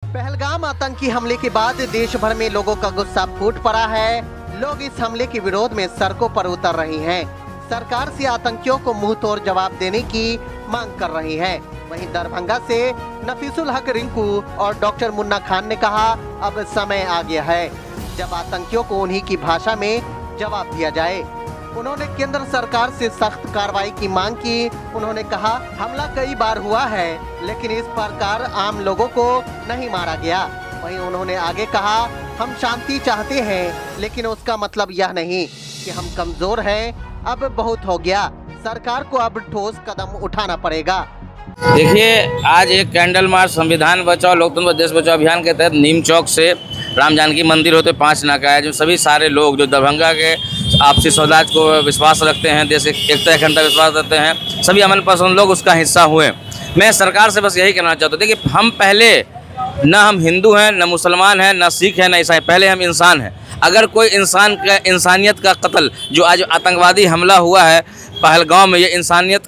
पहलगाम आतंकी हमले के बाद देश भर में लोगों का गुस्सा फूट पड़ा है। लोग इस हमले के विरोध में सड़कों पर उतर रहे हैं। सरकार से आतंकियों को मुंह तोड़ जवाब देने की मांग कर रही है। वहीं दरभंगा से नफीसुल हक रिंकू और डॉक्टर मुन्ना खान ने कहा, अब समय आ गया है जब आतंकियों को उन्हीं की भाषा में जवाब दिया जाए। उन्होंने केंद्र सरकार से सख्त कार्रवाई की मांग की। उन्होंने कहा, हमला कई बार हुआ है लेकिन इस प्रकार आम लोगों को नहीं मारा गया। वहीं उन्होंने आगे कहा, हम शांति चाहते हैं लेकिन उसका मतलब यह नहीं कि हम कमजोर हैं। अब बहुत हो गया, सरकार को अब ठोस कदम उठाना पड़ेगा। देखिए, आज एक कैंडल मार्च संविधान बचाओ लोकतंत्र देश बचाओ अभियान के तहत नीम चौक से राम जानकी मंदिर होते 5 नाका है, जो सभी सारे लोग जो दरभंगा के आपसी सौहार्द को विश्वास रखते हैं, देश एकता अखंडता विश्वास रखते हैं, सभी अमन पसंद लोग उसका हिस्सा हुए। मैं सरकार से बस यही कहना चाहता हूँ, देखिए हम पहले न हम हिंदू हैं, न मुसलमान हैं, न सिख हैं, न ईसाई, पहले हम इंसान हैं। अगर कोई इंसान का इंसानियत का कत्ल जो आज आतंकवादी हमला हुआ है पहलगाम में, ये इंसानियत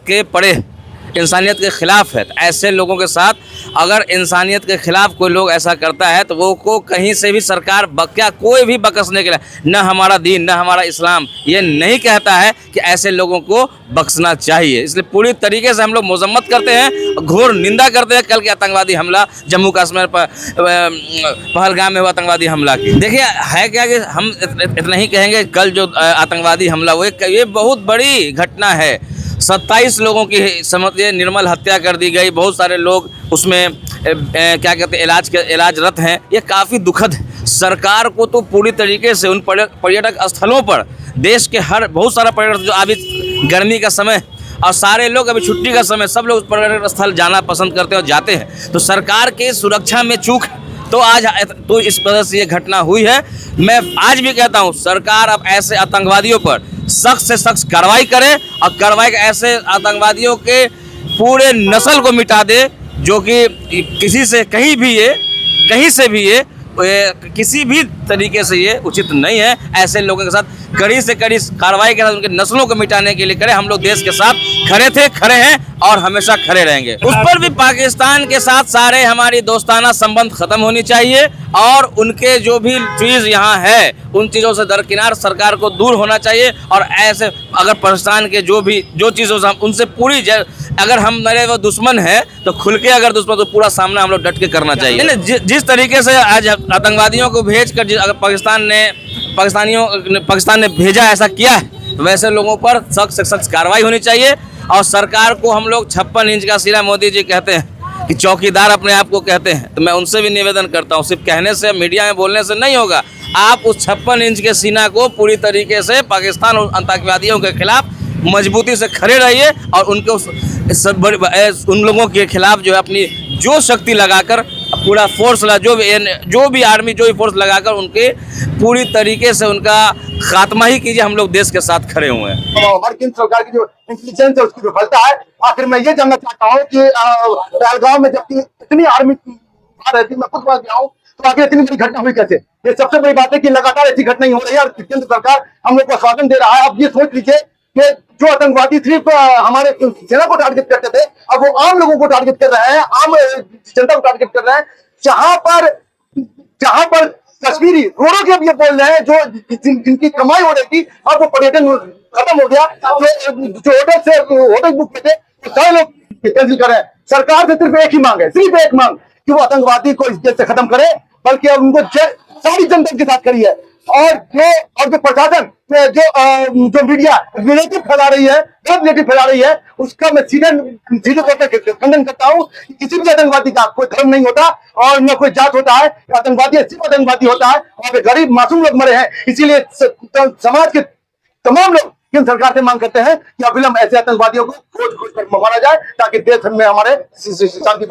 के खिलाफ है। तो ऐसे लोगों के साथ अगर इंसानियत के खिलाफ कोई लोग ऐसा करता है तो वो को कहीं से भी सरकार क्या कोई भी बख्शने के लिए, न हमारा दीन न हमारा इस्लाम ये नहीं कहता है कि ऐसे लोगों को बख्शना चाहिए। इसलिए पूरी तरीके से हम लोग मजम्मत करते हैं, घोर निंदा करते हैं कल के आतंकवादी हमला, जम्मू कश्मीर पर पहलगाम में हुआ आतंकवादी हमला की। देखिए है क्या कि हम इतना ही कहेंगे, कल जो आतंकवादी हमला हुआ ये बहुत बड़ी घटना है। 27 लोगों की समझिए निर्मल हत्या कर दी गई। बहुत सारे लोग उसमें क्या कहते हैं इलाजरत हैं। ये काफ़ी दुखद है। सरकार को तो पूरी तरीके से उन पर्यटक स्थलों पर देश के बहुत सारा पर्यटक जो अभी गर्मी का समय और सारे लोग अभी छुट्टी का समय, सब लोग पर्यटक स्थल जाना पसंद करते हैं और जाते हैं। तो सरकार के सुरक्षा में चूक तो आज तो इस वजह से ये घटना हुई है। मैं आज भी कहता हूँ सरकार अब ऐसे आतंकवादियों पर सख्त से सख्त कार्रवाई करे और कार्रवाई ऐसे आतंकवादियों के पूरे नस्ल को मिटा दे जो कि किसी से कहीं से भी ये किसी भी तरीके से ये उचित नहीं है। ऐसे लोगों के साथ कड़ी से कड़ी कार्रवाई के साथ उनके नस्लों को मिटाने के लिए करें। हम लोग देश के साथ खड़े थे, खड़े हैं और हमेशा खड़े रहेंगे। उस पर भी पाकिस्तान के साथ सारे हमारी दोस्ताना संबंध खत्म होनी चाहिए और उनके जो भी चीज़ यहाँ है उन चीज़ों से दरकिनार सरकार को दूर होना चाहिए। और ऐसे अगर पाकिस्तान के जो चीज़ों से उनसे पूरी अगर हम मेरे वो दुश्मन है तो खुल के अगर दुश्मन तो पूरा सामना हम लोग डट के करना चाहिए। जिस तरीके से आज आतंकवादियों को भेज कर अगर पाकिस्तान ने भेजा ऐसा किया है, वैसे लोगों पर सख्त से सख्त कार्रवाई होनी चाहिए। और सरकार को हम लोग 56 इंच का सिरा मोदी जी कहते हैं कि चौकीदार अपने आप को कहते हैं, तो मैं उनसे भी निवेदन करता हूँ, सिर्फ कहने से मीडिया में बोलने से नहीं होगा। आप उस 56 इंच के सीना को पूरी तरीके से पाकिस्तान और आतंकवादियों के खिलाफ मजबूती से खड़े रहिए और उन लोगों के खिलाफ जो है अपनी जो शक्ति लगाकर पूरा फोर्स जो भी आर्मी जो भी फोर्स लगाकर उनके पूरी तरीके से उनका खात्मा ही कीजिए। हम लोग देश के साथ खड़े हुए हैं। हमारी केंद्र सरकार की जो इंटेलिजेंस है उसकी विफलता है। आखिर मैं ये जानना चाहता हूँ कि पहलगाम में जबकि इतनी आर्मी रहती, मैं खुद गया हूँ, तो आखिर इतनी बड़ी घटना हुई कैसे? ये सबसे बड़ी बात है कि लगातार ऐसी घटनाएं हो रही है और केंद्र सरकार हम लोग को आश्वासन दे रहा है। अब ये सोच लीजिए कि जो आतंकवादी सिर्फ हमारे सेना को टारगेट करते थे, अब वो आम लोगों को टारगेट कर रहे हैं, आम जनता को टारगेट कर रहे हैं। जहां पर कश्मीरी रोडों के अब ये बोल रहे हैं जो जिनकी कमाई हो रही थी, अब वो पर्यटन खत्म हो गया। जो होटल बुक में थे सारे लोग कैंसिल कर रहे हैं। सरकार से सिर्फ एक ही मांग है, सिर्फ एक मांग कि वो आतंकवादी को इस देश से खत्म करे, बल्कि अब उनको सारी जनता के साथ खड़ी है। और जो प्रशासन जो मीडिया नेगेटिव फैला रही है, नेगेटिव फैला रही है, उसका मैं सीधे तौर पर खंडन करता हूँ। किसी भी आतंकवादी का कोई धर्म नहीं होता और न कोई जात होता है। आतंकवादी सिर्फ आतंकवादी होता है और गरीब मासूम लोग मरे हैं। इसीलिए समाज के तमाम लोग केंद्र सरकार से मांग करते हैं कि अविलंब ऐसे आतंकवादियों को खोज कर मारा जाए ताकि देश में हमारे शांति